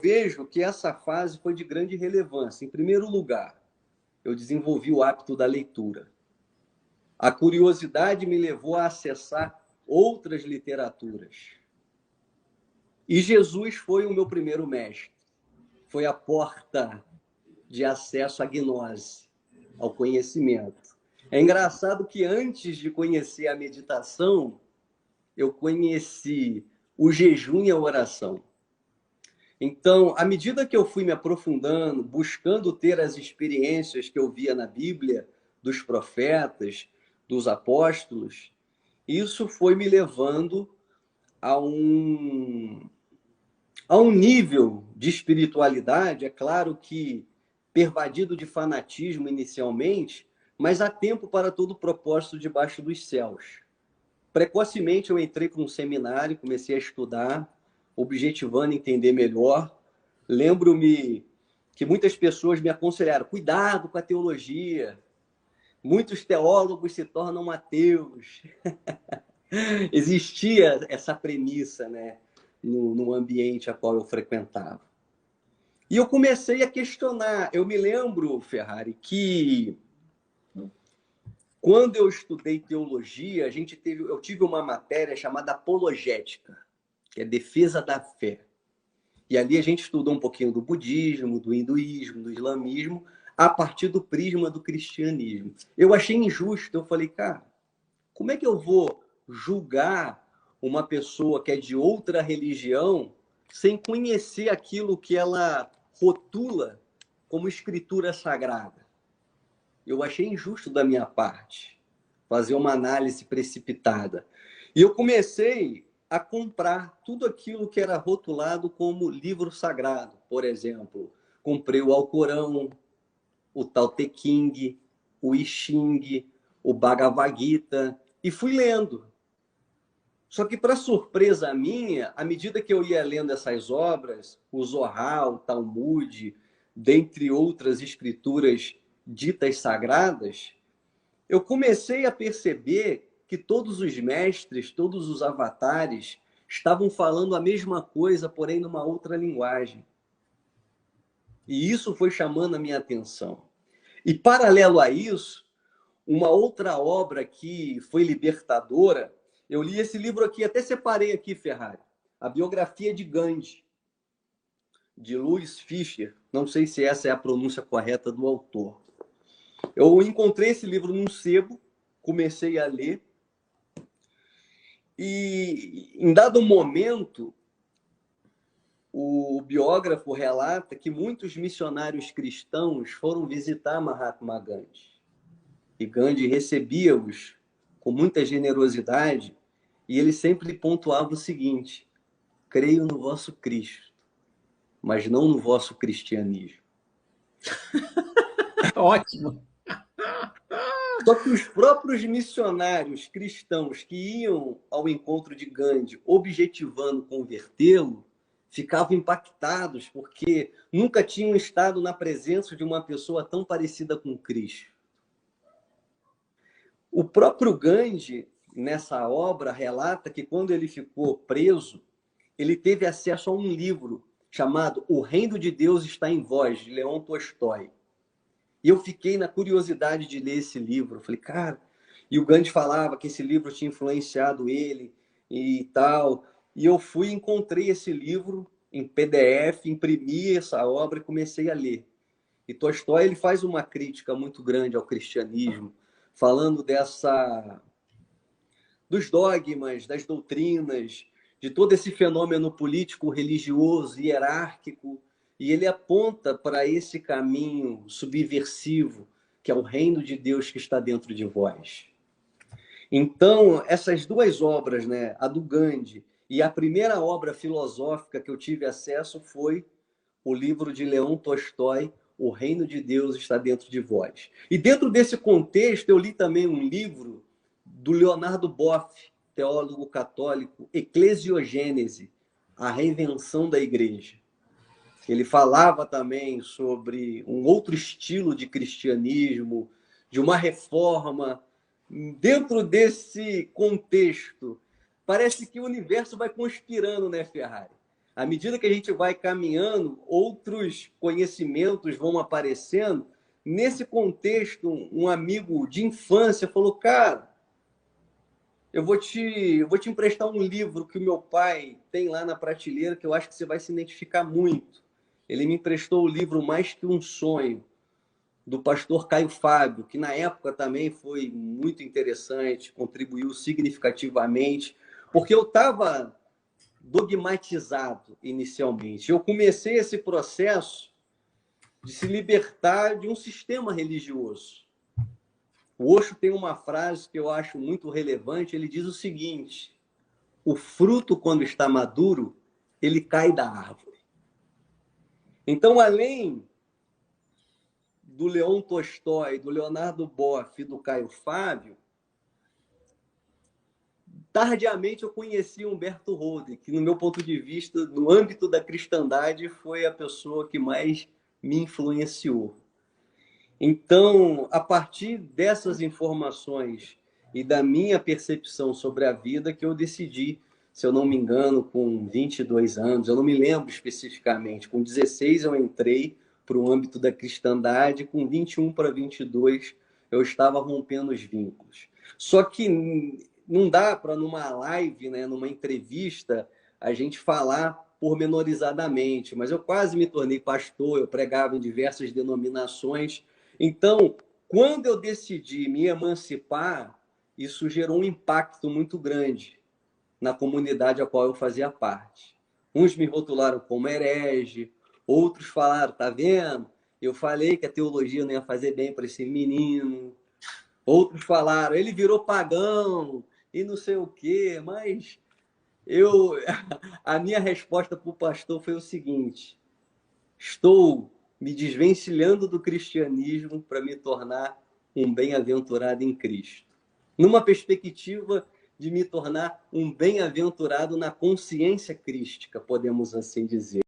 vejo que essa fase foi de grande relevância. Em primeiro lugar, eu desenvolvi o hábito da leitura. A curiosidade me levou a acessar outras literaturas. E Jesus foi o meu primeiro mestre. Foi a porta de acesso à gnose, ao conhecimento. É engraçado que antes de conhecer a meditação, eu conheci o jejum e a oração. Então, à medida que eu fui me aprofundando, buscando ter as experiências que eu via na Bíblia, dos profetas, dos apóstolos, isso foi me levando a um nível de espiritualidade, é claro que pervadido de fanatismo inicialmente, mas há tempo para todo propósito debaixo dos céus. Precocemente eu entrei para um seminário, comecei a estudar, objetivando entender melhor. Lembro-me que muitas pessoas me aconselharam, cuidado com a teologia, muitos teólogos se tornam ateus. Existia essa premissa, né, no ambiente a qual eu frequentava. E eu comecei a questionar. Eu me lembro, Ferrari, que quando eu estudei teologia, eu tive uma matéria chamada apologética, que é defesa da fé. E ali a gente estudou um pouquinho do budismo, do hinduísmo, do islamismo, a partir do prisma do cristianismo. Eu achei injusto, eu falei, cara, como é que eu vou julgar uma pessoa que é de outra religião sem conhecer aquilo que ela rotula como escritura sagrada? Eu achei injusto da minha parte fazer uma análise precipitada. E eu comecei a comprar tudo aquilo que era rotulado como livro sagrado. Por exemplo, comprei o Alcorão, o Tao Te Ching, o I Ching, o Bhagavad Gita, e fui lendo. Só que, para surpresa minha, à medida que eu ia lendo essas obras, o Zohar, o Talmud, dentre outras escrituras ditas sagradas, eu comecei a perceber que todos os mestres, todos os avatares, estavam falando a mesma coisa, porém numa outra linguagem. E isso foi chamando a minha atenção. E, paralelo a isso, uma outra obra que foi libertadora, eu li esse livro aqui, até separei aqui, Ferrari, a biografia de Gandhi, de Louis Fischer. Não sei se essa é a pronúncia correta do autor. Eu encontrei esse livro num sebo, comecei a ler, e em dado momento, o biógrafo relata que muitos missionários cristãos foram visitar Mahatma Gandhi. E Gandhi recebia-os com muita generosidade, e ele sempre pontuava o seguinte: creio no vosso Cristo, mas não no vosso cristianismo. Ótimo. Só que os próprios missionários cristãos que iam ao encontro de Gandhi, objetivando convertê-lo, ficavam impactados, porque nunca tinham estado na presença de uma pessoa tão parecida com Cristo. O próprio Gandhi, nessa obra, relata que quando ele ficou preso, ele teve acesso a um livro chamado O Reino de Deus Está em Vós, de Leon Tolstói. E eu fiquei na curiosidade de ler esse livro. Eu falei, cara... E o Gandhi falava que esse livro tinha influenciado ele e tal. E eu fui e encontrei esse livro em PDF, imprimi essa obra e comecei a ler. E Tolstói, ele faz uma crítica muito grande ao cristianismo, falando dos dogmas, das doutrinas, de todo esse fenômeno político, religioso, hierárquico, e ele aponta para esse caminho subversivo, que é o reino de Deus que está dentro de vós. Então, essas duas obras, né, a do Gandhi e a primeira obra filosófica que eu tive acesso foi o livro de Leon Tolstói, O Reino de Deus Está Dentro de Vós. E dentro desse contexto, eu li também um livro do Leonardo Boff, teólogo católico, Eclesiogênese, a reinvenção da igreja. Ele falava também sobre um outro estilo de cristianismo, de uma reforma. Dentro desse contexto, parece que o universo vai conspirando, né, Ferrari? À medida que a gente vai caminhando, outros conhecimentos vão aparecendo. Nesse contexto, um amigo de infância falou, cara, eu vou te emprestar um livro que o meu pai tem lá na prateleira, que eu acho que você vai se identificar muito. Ele me emprestou o livro Mais que um Sonho, do pastor Caio Fábio, que na época também foi muito interessante, contribuiu significativamente, porque eu estava dogmatizado inicialmente. Eu comecei esse processo de se libertar de um sistema religioso. O Osho tem uma frase que eu acho muito relevante, ele diz o seguinte: o fruto, quando está maduro, ele cai da árvore. Então, além do Leon Tolstói, do Leonardo Boff e do Caio Fábio, tardiamente eu conheci Humberto Holden, que, no meu ponto de vista, no âmbito da cristandade, foi a pessoa que mais me influenciou. Então, a partir dessas informações e da minha percepção sobre a vida, que eu decidi, se eu não me engano, com 22 anos, eu não me lembro especificamente, com 16 eu entrei para o âmbito da cristandade, com 21 para 22 eu estava rompendo os vínculos. Só que não dá para, numa live, né, numa entrevista, a gente falar pormenorizadamente, mas eu quase me tornei pastor, eu pregava em diversas denominações. Então, quando eu decidi me emancipar, isso gerou um impacto muito grande na comunidade a qual eu fazia parte. Uns me rotularam como herege, outros falaram, tá vendo? Eu falei que a teologia não ia fazer bem para esse menino. Outros falaram, ele virou pagão e não sei o quê, mas a minha resposta para o pastor foi o seguinte: estou me desvencilhando do cristianismo para me tornar um bem-aventurado em Cristo. Numa perspectiva de me tornar um bem-aventurado na consciência crística, podemos assim dizer.